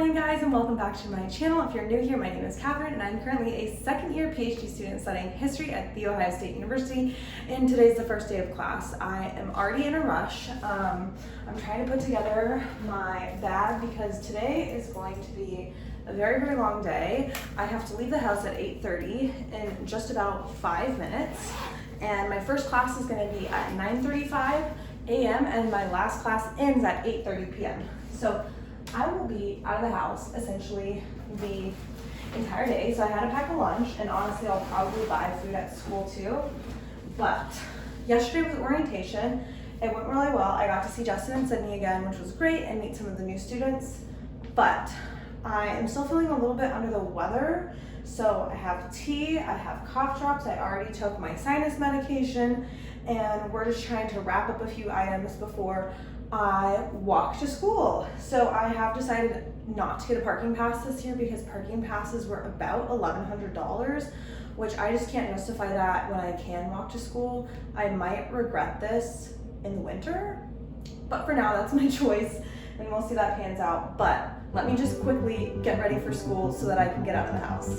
morning, guys, and welcome back to my channel. If you're new here, my name is Katherine and I'm currently a second year PhD student studying history at The Ohio State University, and today's the first day of class. I am already in a rush. I'm trying to put together my bag because today is going to be a very, very long day. I have to leave the house at 8:30 in just about 5 minutes, and my first class is going to be at 9:35 a.m. and my last class ends at 8:30 p.m. So I will be out of the house essentially the entire day. So I had to pack a lunch, and honestly I'll probably buy food at school too. But yesterday was orientation. It went really well. I got to see Justin and Sydney again, which was great, and meet some of the new students. But I am still feeling a little bit under the weather. So I have tea, I have cough drops, I already took my sinus medication, and we're just trying to wrap up a few items before I walk to school. So I have decided not to get a parking pass this year because parking passes were about $1,100, which I just can't justify that when I can walk to school. I might regret this in the winter, but for now that's my choice, and we'll see how that pans out. But let me just quickly get ready for school so that I can get out of the house.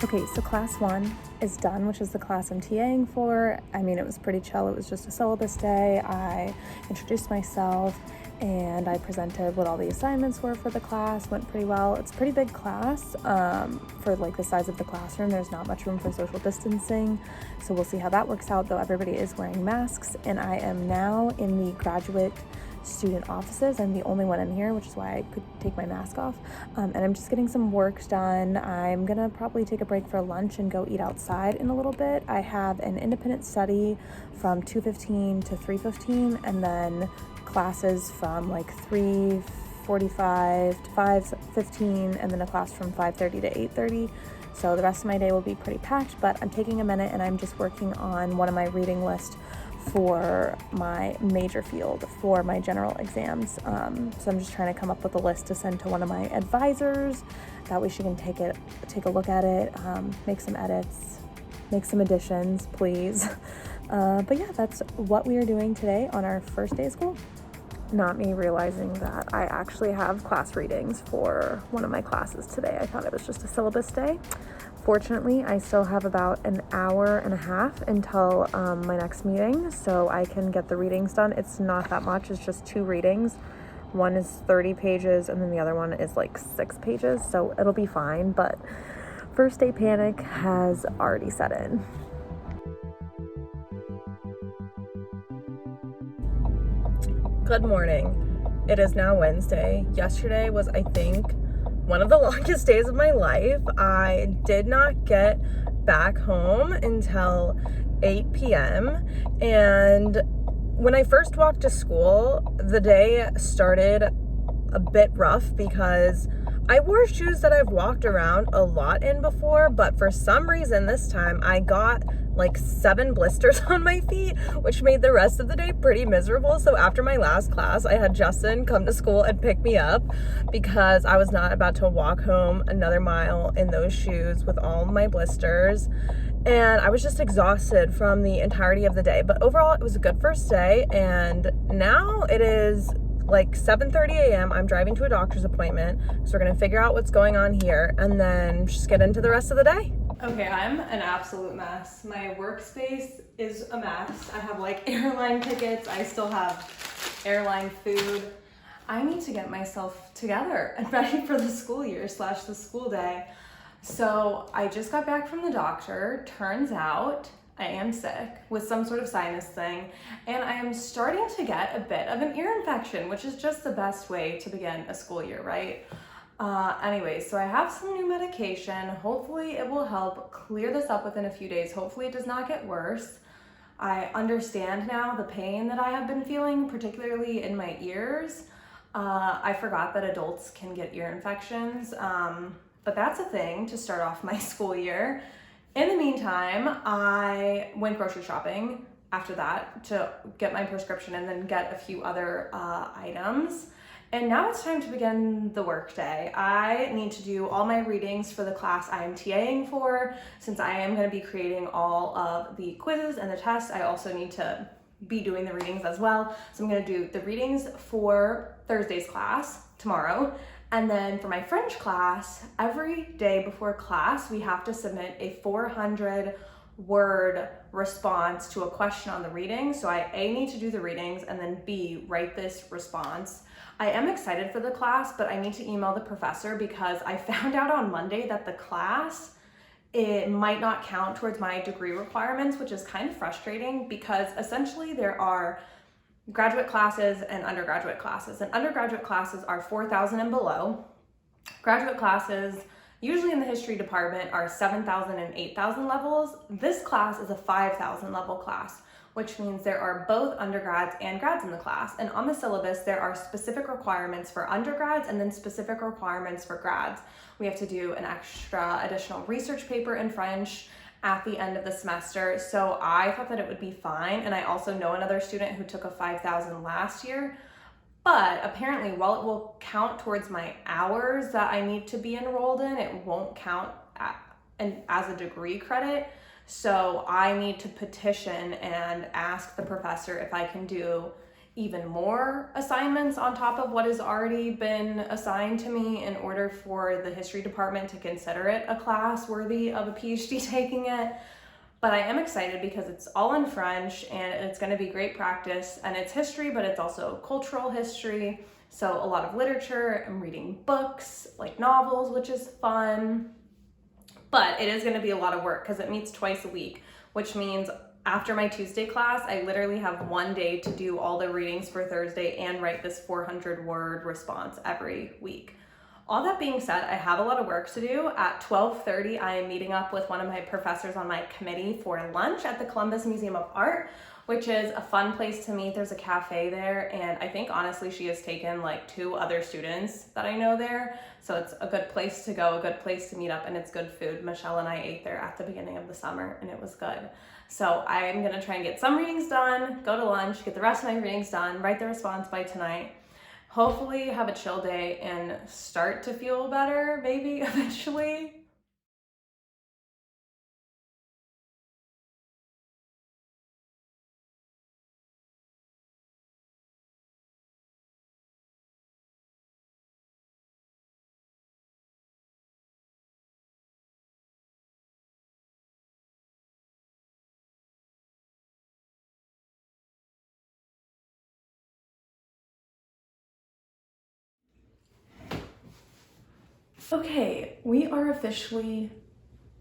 Okay, so class 1 is done, which is the class I'm TAing for. I mean, it was pretty chill. It was just a syllabus day. I introduced myself and I presented what all the assignments were for the class. Went pretty well. It's a pretty big class for like the size of the classroom. There's not much room for social distancing, so we'll see how that works out, though everybody is wearing masks. And I am now in the graduate student offices. I'm the only one in here, which is why I could take my mask off, and I'm just getting some work done. I'm gonna probably take a break for lunch and go eat outside in a little bit. I have an independent study from 2:15 to 3:15, and then classes from like 3:45 to 5:15, and then a class from 5:30 to 8:30. So the rest of my day will be pretty packed, but I'm taking a minute and I'm just working on one of my reading lists for my major field for my general exams. So I'm just trying to come up with a list to send to one of my advisors. That way she can take a look at it, make some edits, make some additions, please. But yeah, that's what we are doing today on our first day of school. Not me realizing that I actually have class readings for one of my classes today. I thought it was just a syllabus day. Fortunately, I still have about an hour and a half until my next meeting, so I can get the readings done. It's not that much, it's just 2 readings. One is 30 pages and then the other one is like 6 pages, so it'll be fine, but first day panic has already set in. Good morning. It is now Wednesday. Yesterday was, I think, one of the longest days of my life. I did not get back home until 8 p.m. and when I first walked to school, the day started a bit rough because I wore shoes that I've walked around a lot in before, but for some reason this time I got like 7 blisters on my feet, which made the rest of the day pretty miserable. So after my last class, I had Justin come to school and pick me up because I was not about to walk home another mile in those shoes with all my blisters. And I was just exhausted from the entirety of the day. But overall, it was a good first day. And now it is like 7:30 a.m. I'm driving to a doctor's appointment. So we're gonna figure out what's going on here and then just get into the rest of the day. Okay, I'm an absolute mess. My workspace is a mess. I have like airline tickets. I still have airline food. I need to get myself together and ready for the school year / the school day. So I just got back from the doctor. Turns out I am sick with some sort of sinus thing, and I am starting to get a bit of an ear infection, which is just the best way to begin a school year, right? Anyway, so I have some new medication. Hopefully it will help clear this up within a few days. Hopefully it does not get worse. I understand now the pain that I have been feeling, particularly in my ears. I forgot that adults can get ear infections, but that's a thing to start off my school year. In the meantime, I went grocery shopping after that to get my prescription and then get a few other items. And now it's time to begin the workday. I need to do all my readings for the class I am TAing for. Since I am going to be creating all of the quizzes and the tests, I also need to be doing the readings as well. So I'm going to do the readings for Thursday's class tomorrow. And then for my French class, every day before class, we have to submit a 400-word response to a question on the reading. So I A, need to do the readings, and then B, write this response. I am excited for the class, but I need to email the professor because I found out on Monday that the class, it might not count towards my degree requirements, which is kind of frustrating because essentially there are graduate classes and undergraduate classes. And undergraduate classes are 4,000 and below. Graduate classes, usually in the history department, are 7,000 and 8,000 levels. This class is a 5,000 level class, which means there are both undergrads and grads in the class. And on the syllabus, there are specific requirements for undergrads and then specific requirements for grads. We have to do an extra additional research paper in French at the end of the semester. So I thought that it would be fine. And I also know another student who took a 5,000 last year. But apparently, while it will count towards my hours that I need to be enrolled in, it won't count as a degree credit. So I need to petition and ask the professor if I can do even more assignments on top of what has already been assigned to me in order for the history department to consider it a class worthy of a PhD taking it. But I am excited because it's all in French and it's going to be great practice, and it's history, but it's also cultural history. So a lot of literature. I'm reading books like novels, which is fun. But it is going to be a lot of work because it meets twice a week, which means after my Tuesday class, I literally have one day to do all the readings for Thursday and write this 400-word response every week. All that being said, I have a lot of work to do. At 12:30, I am meeting up with one of my professors on my committee for lunch at the Columbus Museum of Art, which is a fun place to meet. There's a cafe there, and I think honestly she has taken like 2 other students that I know there. So it's a good place to go, a good place to meet up, and it's good food. Michelle and I ate there at the beginning of the summer, and it was good. So I'm gonna try and get some readings done, go to lunch, get the rest of my readings done, write the response by tonight. Hopefully have a chill day and start to feel better, maybe eventually. Okay, we are officially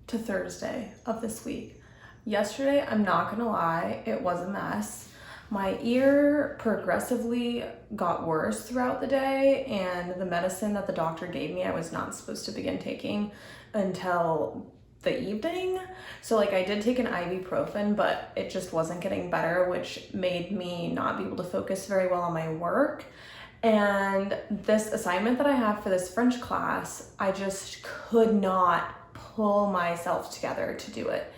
to Thursday of this week. Yesterday, I'm not gonna lie, it was a mess. My ear progressively got worse throughout the day, and the medicine that the doctor gave me, I was not supposed to begin taking until the evening. So like I did take an ibuprofen, but it just wasn't getting better, which made me not be able to focus very well on my work. And this assignment that I have for this French class, I just could not pull myself together to do it.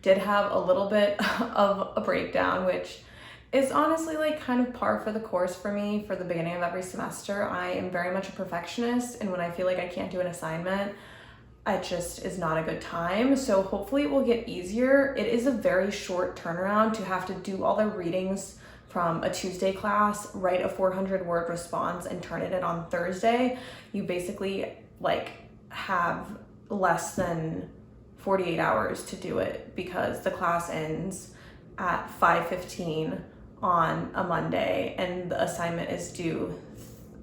Did have a little bit of a breakdown, which is honestly like kind of par for the course for me for the beginning of every semester. I am very much a perfectionist, and when I feel like I can't do an assignment, it just is not a good time. So hopefully it will get easier. It is a very short turnaround to have to do all the readings from a Tuesday class, write a 400-word response, and turn it in on Thursday. You basically like have less than 48 hours to do it because the class ends at 5:15 on a Monday, and the assignment is due,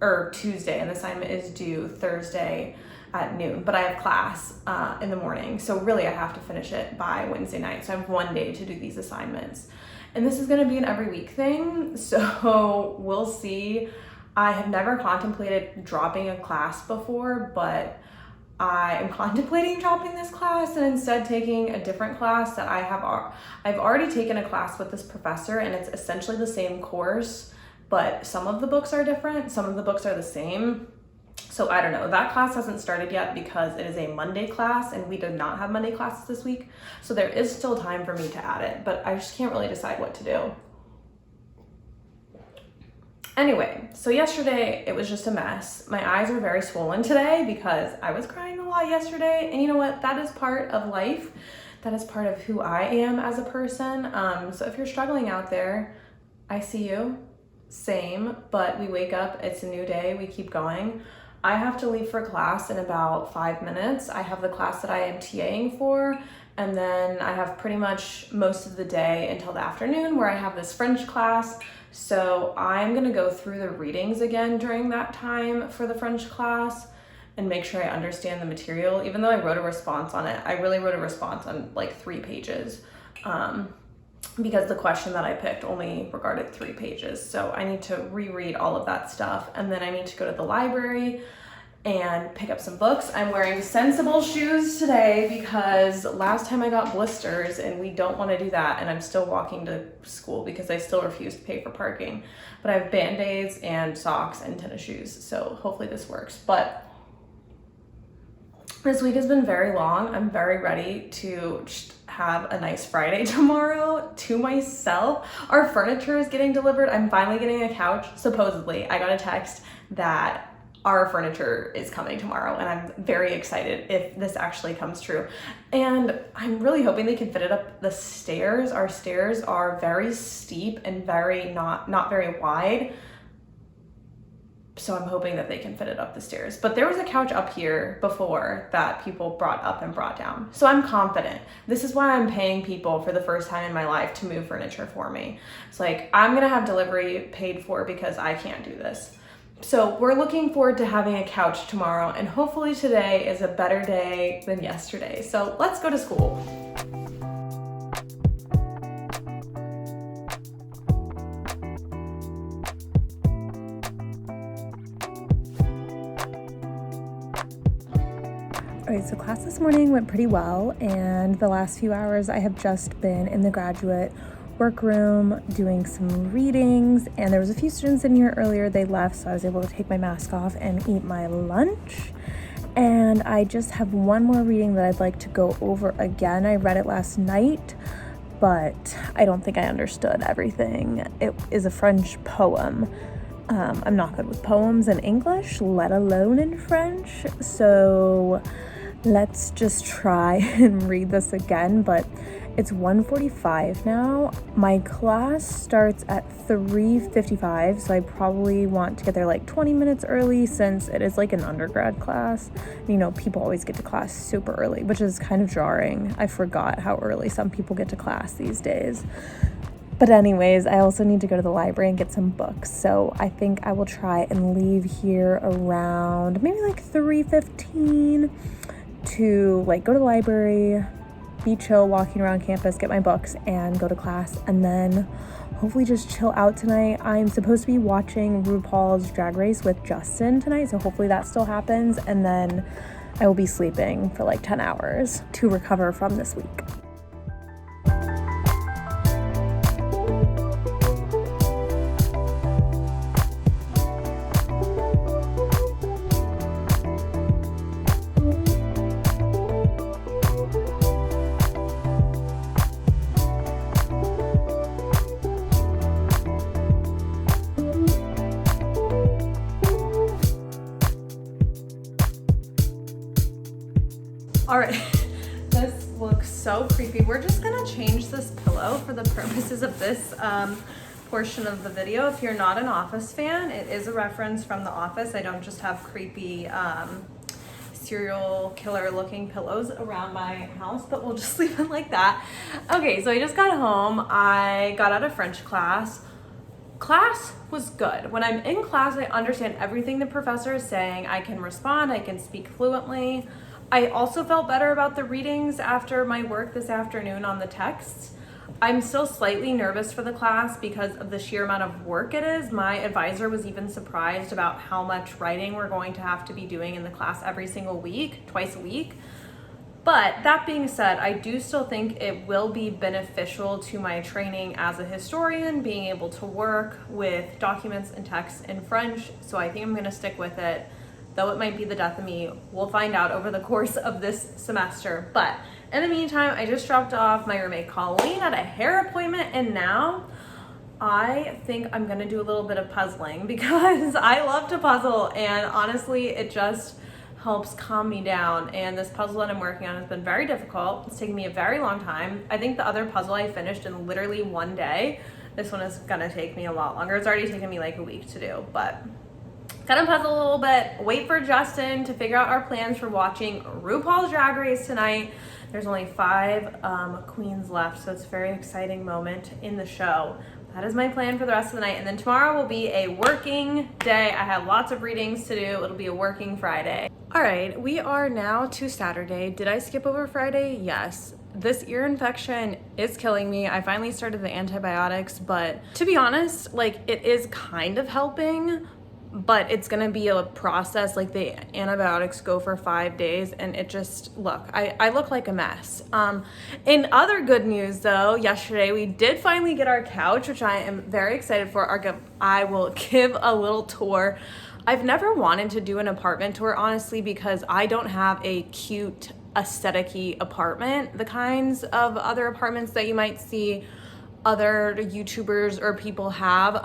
or Tuesday, and the assignment is due Thursday at noon. But I have class in the morning, so really I have to finish it by Wednesday night. So I have one day to do these assignments. And this is gonna be an every week thing, so we'll see. I have never contemplated dropping a class before, but I am contemplating dropping this class and instead taking a different class that I've already taken a class with this professor, and it's essentially the same course, but some of the books are different, some of the books are the same. So I don't know, that class hasn't started yet because it is a Monday class and we did not have Monday classes this week. So there is still time for me to add it, but I just can't really decide what to do. Anyway, so yesterday it was just a mess. My eyes are very swollen today because I was crying a lot yesterday. And you know what? That is part of life. That is part of who I am as a person. So if you're struggling out there, I see you. Same, but we wake up, it's a new day, we keep going. I have to leave for class in about 5 minutes. I have the class that I am TAing for, and then I have pretty much most of the day until the afternoon where I have this French class. So I'm gonna go through the readings again during that time for the French class and make sure I understand the material. Even though I wrote a response on it, I really wrote a response on like 3 pages. Because the question that I picked only regarded 3 pages. So I need to reread all of that stuff. And then I need to go to the library and pick up some books. I'm wearing sensible shoes today because last time I got blisters and we don't want to do that. And I'm still walking to school because I still refuse to pay for parking. But I have Band-Aids and socks and tennis shoes. So hopefully this works. But this week has been very long. I'm very ready to just have a nice Friday tomorrow to myself. Our furniture is getting delivered. I'm finally getting a couch. Supposedly, I got a text that our furniture is coming tomorrow, and I'm very excited if this actually comes true. And I'm really hoping they can fit it up the stairs. Our stairs are very steep and very not very wide. So I'm hoping that they can fit it up the stairs. But there was a couch up here before that people brought up and brought down. So I'm confident. This is why I'm paying people for the first time in my life to move furniture for me. It's like, I'm gonna have delivery paid for because I can't do this. So we're looking forward to having a couch tomorrow, and hopefully today is a better day than yesterday. So let's go to school. All right, so class this morning went pretty well, and the last few hours I have just been in the graduate workroom doing some readings, and there was a few students in here earlier. They left, so I was able to take my mask off and eat my lunch. And I just have one more reading that I'd like to go over again. I read it last night, but I don't think I understood everything. It is a French poem. I'm not good with poems in English, let alone in French, so let's just try and read this again. But it's 1:45 now. My class starts at 3:55, so I probably want to get there like 20 minutes early since it is like an undergrad class. You know, people always get to class super early, which is kind of jarring. I forgot how early some people get to class these days. But anyways, I also need to go to the library and get some books. So I think I will try and leave here around maybe like 3:15 to like go to the library, be chill, walking around campus, get my books, and go to class, and then hopefully just chill out tonight. I'm supposed to be watching RuPaul's Drag Race with Justin tonight, so hopefully that still happens, and then I will be sleeping for like 10 hours to recover from this week. All right, this looks so creepy. We're just gonna change this pillow for the purposes of this portion of the video. If you're not an Office fan, it is a reference from The Office. I don't just have creepy serial killer looking pillows around my house, but we'll just leave it like that. Okay, so I just got home. I got out of French class. Class was good. When I'm in class, I understand everything the professor is saying. I can respond, I can speak fluently. I also felt better about the readings after my work this afternoon on the texts. I'm still slightly nervous for the class because of the sheer amount of work it is. My advisor was even surprised about how much writing we're going to have to be doing in the class every single week, twice a week. But that being said, I do still think it will be beneficial to my training as a historian, being able to work with documents and texts in French. So I think I'm gonna stick with it. Though it might be the death of me, we'll find out over the course of this semester. But in the meantime, I just dropped off my roommate Colleen at a hair appointment, and now I think I'm gonna do a little bit of puzzling because I love to puzzle, and honestly, it just helps calm me down. And this puzzle that I'm working on has been very difficult. It's taken me a very long time. I think the other puzzle I finished in literally one day. This one is gonna take me a lot longer. It's already taken me like a week to do, but gonna puzzle a little bit, wait for Justin to figure out our plans for watching RuPaul's Drag Race tonight. There's only 5 queens left, so it's a very exciting moment in the show. That is my plan for the rest of the night. And then tomorrow will be a working day. I have lots of readings to do. It'll be a working Friday. All right, we are now to Saturday. Did I skip over Friday? Yes. This ear infection is killing me. I finally started the antibiotics, but to be honest, like it is kind of helping, but it's gonna be a process. Like the antibiotics go for 5 days, and it just, look, I look like a mess. In other good news though, yesterday we did finally get our couch, which I am very excited for. I will give a little tour. I've never wanted to do an apartment tour, honestly, because I don't have a cute aesthetic-y apartment, the kinds of other apartments that you might see other YouTubers or people have.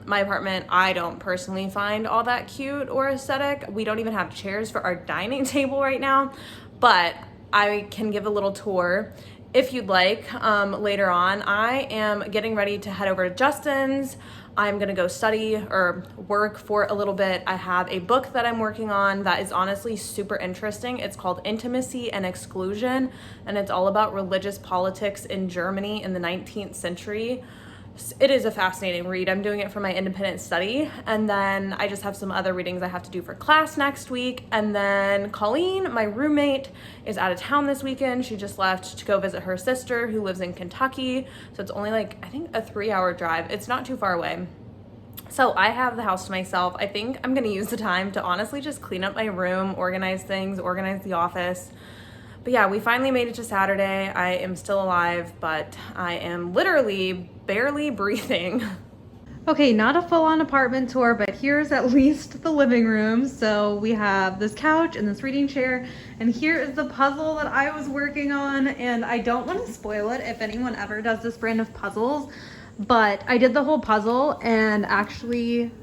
My apartment, I don't personally find all that cute or aesthetic. We don't even have chairs for our dining table right now, but I can give a little tour if you'd like later on. I am getting ready to head over to Justin's. I'm gonna go study or work for a little bit. I have a book that I'm working on that is honestly super interesting. It's called Intimacy and Exclusion, and it's all about religious politics in Germany in the 19th century. It is a fascinating read. I'm doing it for my independent study, and then I just have some other readings I have to do for class next week. And then Colleen, my roommate, is out of town this weekend. She just left to go visit her sister who lives in Kentucky, so it's only like, I think, a 3-hour drive. It's not too far away. So I have the house to myself. I think I'm gonna use the time to honestly just clean up my room, organize things, organize the office. But yeah, we finally made it to Saturday. I am still alive, but I am literally barely breathing. Okay, not a full-on apartment tour, but here's at least the living room. So we have this couch and this reading chair, and here is the puzzle that I was working on. And I don't want to spoil it if anyone ever does this brand of puzzles, but I did the whole puzzle, and actually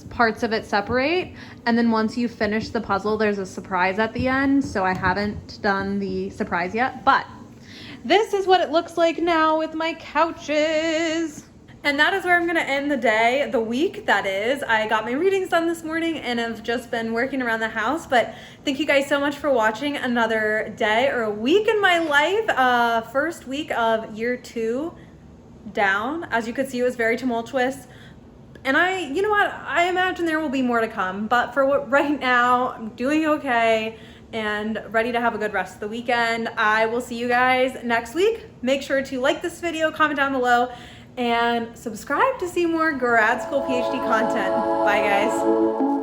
parts of it separate, and then once you finish the puzzle there's a surprise at the end. So I haven't done the surprise yet, but this is what it looks like now with my couches. And that is where I'm gonna end the day, the week that is. I got my readings done this morning and have just been working around the house. But thank you guys so much for watching another day or a week in my life. First week of year 2 down. As you could see, it was very tumultuous. And you know what, I imagine there will be more to come, but for right now, I'm doing okay and ready to have a good rest of the weekend. I will see you guys next week. Make sure to like this video, comment down below, and subscribe to see more grad school PhD content. Bye guys.